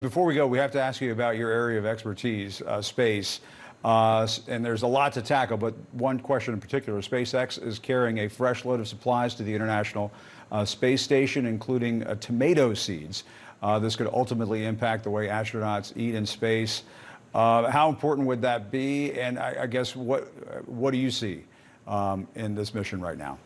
Before we go, we have to ask you about your area of expertise, space. And there's a lot to tackle, but one question in particular. SpaceX is carrying a fresh load of supplies to the International Space Station, including tomato seeds. This could ultimately impact the way astronauts eat in space. How important would that be? And I guess what do you see in this mission right now?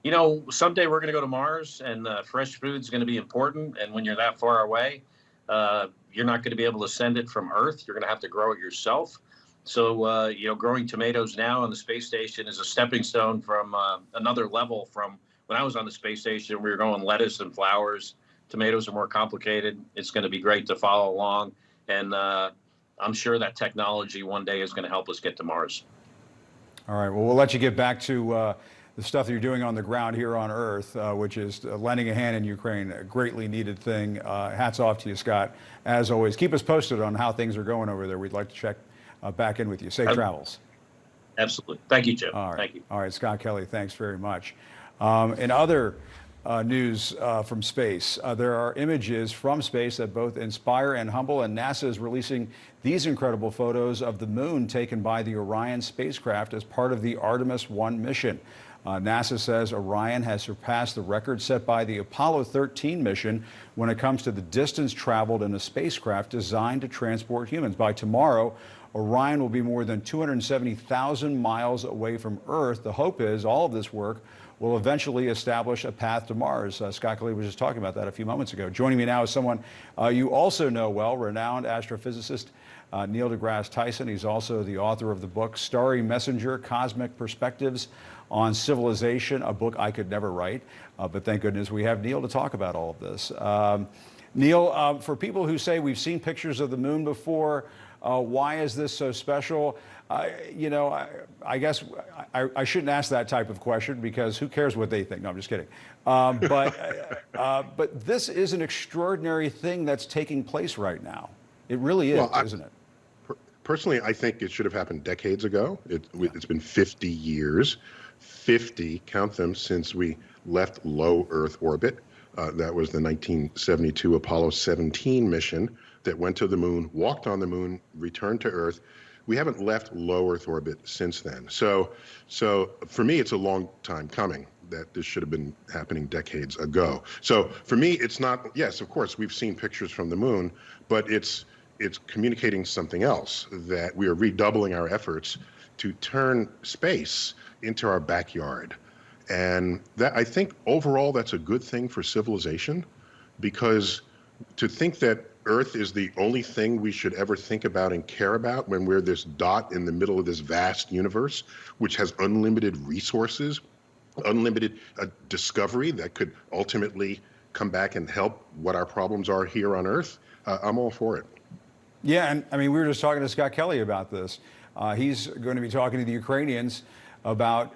You know, someday we're going to go to Mars, and fresh food is going to be important. And when you're that far away, you're not going to be able to send it from Earth. You're going to have to grow it yourself. So, growing tomatoes now on the space station is a stepping stone from another level from when I was on the space station. We were going lettuce and flowers. Tomatoes are more complicated. It's going to be great to follow along. And I'm sure that technology one day is going to help us get to Mars. All right. Well, we'll let you get back to the stuff that you're doing on the ground here on Earth, which is lending a hand in Ukraine, a greatly needed thing. Hats off to you, Scott. As always, keep us posted on how things are going over there. We'd like to check back in with you. Safe travels. Absolutely. Thank you, Jim. All right. Thank you. All right, Scott Kelly, thanks very much. In other news from space, there are images from space that both inspire and humble, and NASA is releasing these incredible photos of the moon taken by the Orion spacecraft as part of the Artemis 1 mission. NASA says Orion has surpassed the record set by the Apollo 13 mission when it comes to the distance traveled in a spacecraft designed to transport humans. By tomorrow, Orion will be more than 270,000 miles away from Earth. The hope is all of this work will eventually establish a path to Mars. Scott Kelly was just talking about that a few moments ago. Joining me now is someone you also know well, renowned astrophysicist Neil deGrasse Tyson. He's also the author of the book Starry Messenger, Cosmic Perspectives on Civilization, a book I could never write, but thank goodness we have Neil to talk about all of this. Neil, for people who say we've seen pictures of the moon before, why is this so special? I guess I shouldn't ask that type of question because who cares what they think? No, I'm just kidding. But this is an extraordinary thing that's taking place right now. It really is, isn't it? Personally, I think it should have happened decades ago. It's been 50 years. 50, count them, since we left low Earth orbit. That was the 1972 Apollo 17 mission that went to the moon, walked on the moon, returned to Earth. We haven't left low Earth orbit since then. So for me, it's a long time coming that this should have been happening decades ago. So for me, it's not, yes, of course, we've seen pictures from the moon, but it's communicating something else, that we are redoubling our efforts to turn space into our backyard. And that, I think overall, that's a good thing for civilization, because to think that Earth is the only thing we should ever think about and care about when we're this dot in the middle of this vast universe, which has unlimited resources, unlimited discovery that could ultimately come back and help what our problems are here on Earth, I'm all for it. Yeah, and I mean, we were just talking to Scott Kelly about this. He's going to be talking to the Ukrainians about,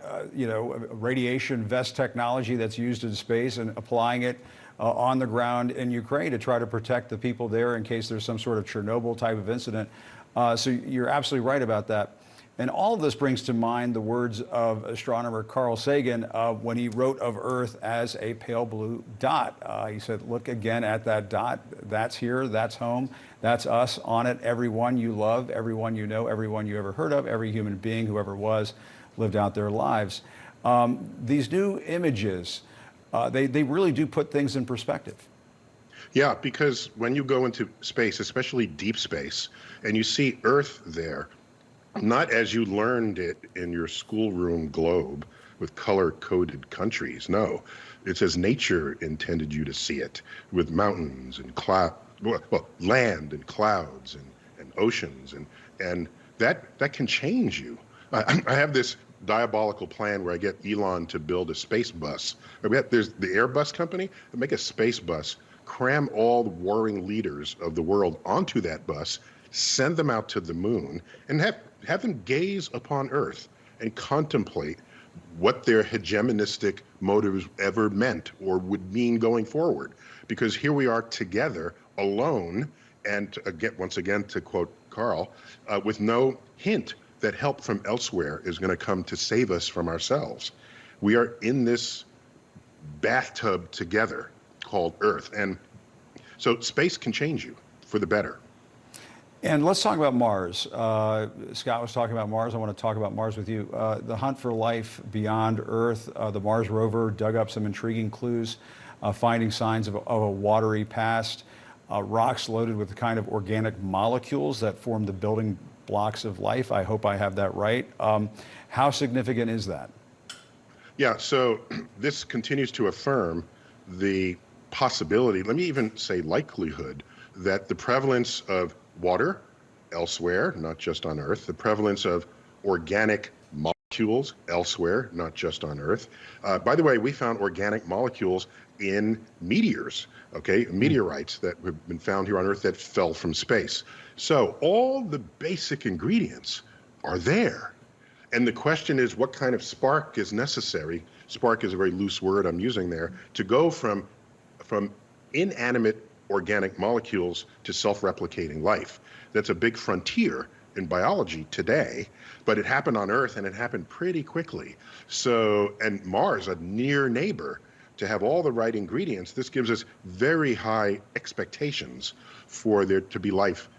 radiation vest technology that's used in space and applying it on the ground in Ukraine to try to protect the people there in case there's some sort of Chernobyl type of incident. So you're absolutely right about that. And all of this brings to mind the words of astronomer Carl Sagan when he wrote of Earth as a pale blue dot. He said, look again at that dot. That's here, that's home, that's us on it. Everyone you love, everyone you know, everyone you ever heard of, every human being who ever was, lived out their lives. These new images, they really do put things in perspective. Yeah, because when you go into space, especially deep space, and you see Earth there, not as you learned it in your schoolroom globe with color-coded countries. No, it's as nature intended you to see it, with mountains and land and clouds and oceans, and that can change you. I have this diabolical plan where I get Elon to build a space bus. There's the Airbus company, make a space bus, cram all the warring leaders of the world onto that bus, send them out to the moon, and have them gaze upon Earth and contemplate what their hegemonistic motives ever meant or would mean going forward. Because here we are together, alone, and once again, to quote Carl, with no hint that help from elsewhere is going to come to save us from ourselves. We are in this bathtub together called Earth. And So space can change you for the better. And let's talk about Mars. Scott was talking about Mars. I want to talk about Mars with you. The hunt for life beyond Earth, the Mars rover dug up some intriguing clues, finding signs of a watery past, rocks loaded with the kind of organic molecules that form the building blocks of life. I hope I have that right. How significant is that? Yeah, so this continues to affirm the possibility, let me even say likelihood, that the prevalence of water elsewhere, not just on Earth, the prevalence of organic molecules elsewhere, not just on Earth. By the way, we found organic molecules in meteors, okay, meteorites that have been found here on Earth that fell from space. So all the basic ingredients are there. And the question is, what kind of spark is necessary? Spark is a very loose word I'm using there, to go from inanimate organic molecules to self-replicating life. That's a big frontier in biology today, but it happened on Earth and it happened pretty quickly. So, and Mars, a near neighbor, to have all the right ingredients, this gives us very high expectations for there to be life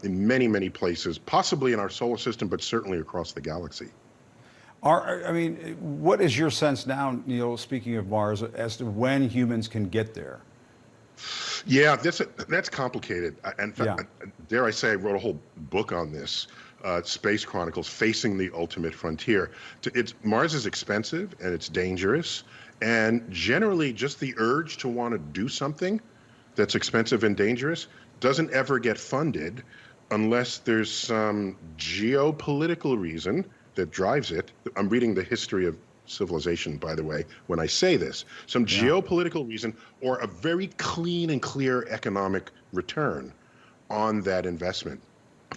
in many, many places, possibly in our solar system, but certainly across the galaxy. I mean, what is your sense now, Neil, speaking of Mars, as to when humans can get there? Yeah, that's complicated. In fact, dare I say, I wrote a whole book on this, Space Chronicles, Facing the Ultimate Frontier. Mars is expensive and it's dangerous, and generally just the urge to want to do something that's expensive and dangerous doesn't ever get funded unless there's some geopolitical reason that drives it. I'm reading the history of civilization, by the way, when I say this, some geopolitical reason or a very clean and clear economic return on that investment.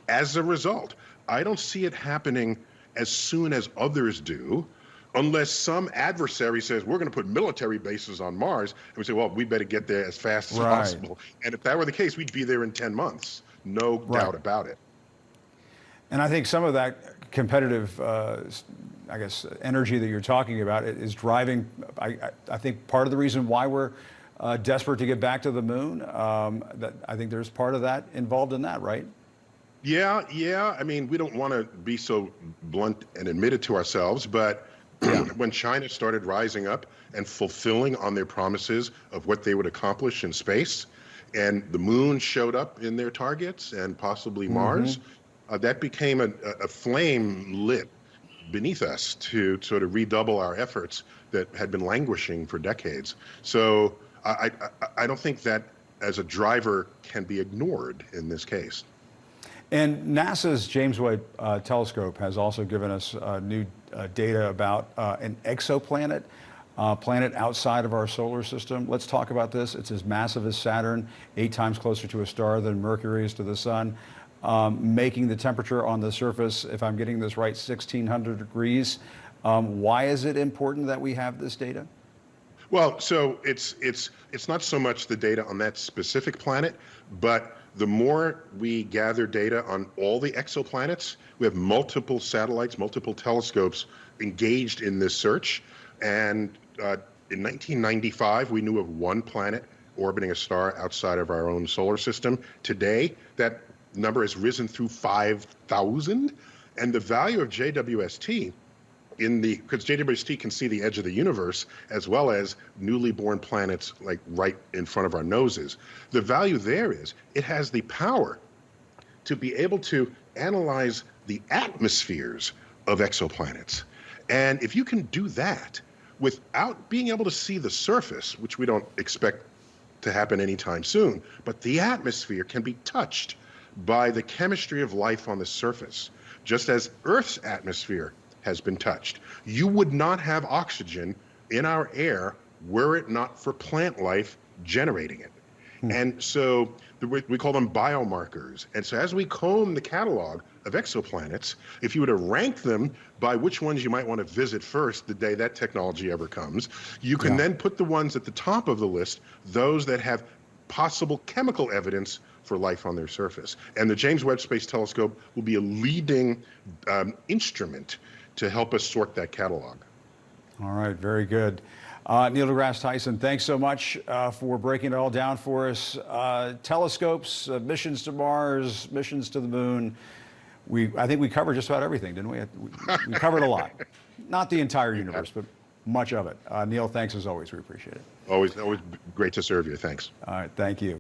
As a result, I don't see it happening as soon as others do, unless some adversary says, we're going to put military bases on Mars, and we say, well, we better get there as fast as possible. And if that were the case, we'd be there in 10 months. No doubt about it. And I think some of that competitive, I guess, energy that you're talking about is driving, I think, part of the reason why we're desperate to get back to the moon. That I think there's part of that involved in that, right? Yeah. I mean, we don't want to be so blunt and admit it to ourselves, but when China started rising up and fulfilling on their promises of what they would accomplish in space, and the moon showed up in their targets and possibly Mars, that became a flame lit beneath us to sort of redouble our efforts that had been languishing for decades. So I don't think that as a driver can be ignored in this case. And NASA's James Webb telescope has also given us new data about an exoplanet, planet outside of our solar system. Let's talk about this. It's as massive as Saturn, 8 times closer to a star than Mercury is to the sun, making the temperature on the surface, if I'm getting this right, 1,600 degrees. Why is it important that we have this data? Well, so it's not so much the data on that specific planet, but the more we gather data on all the exoplanets, we have multiple satellites, multiple telescopes engaged in this search. And in 1995, we knew of one planet orbiting a star outside of our own solar system. Today, that number has risen through 5,000. And the value of JWST because JWST can see the edge of the universe as well as newly born planets like right in front of our noses. The value there is it has the power to be able to analyze the atmospheres of exoplanets. And if you can do that without being able to see the surface, which we don't expect to happen anytime soon, but the atmosphere can be touched by the chemistry of life on the surface, just as Earth's atmosphere has been touched. You would not have oxygen in our air were it not for plant life generating it. And so we call them biomarkers. And so as we comb the catalog of exoplanets, if you were to rank them by which ones you might want to visit first the day that technology ever comes, you can then put the ones at the top of the list, those that have possible chemical evidence for life on their surface. And the James Webb Space Telescope will be a leading instrument to help us sort that catalog. All right, very good. Neil deGrasse Tyson, thanks so much for breaking it all down for us. Telescopes, missions to Mars, missions to the moon. I think we covered just about everything, didn't we? We covered a lot. Not the entire universe, but much of it. Neil, thanks as always. We appreciate it. Always great to serve you. Thanks. All right, thank you.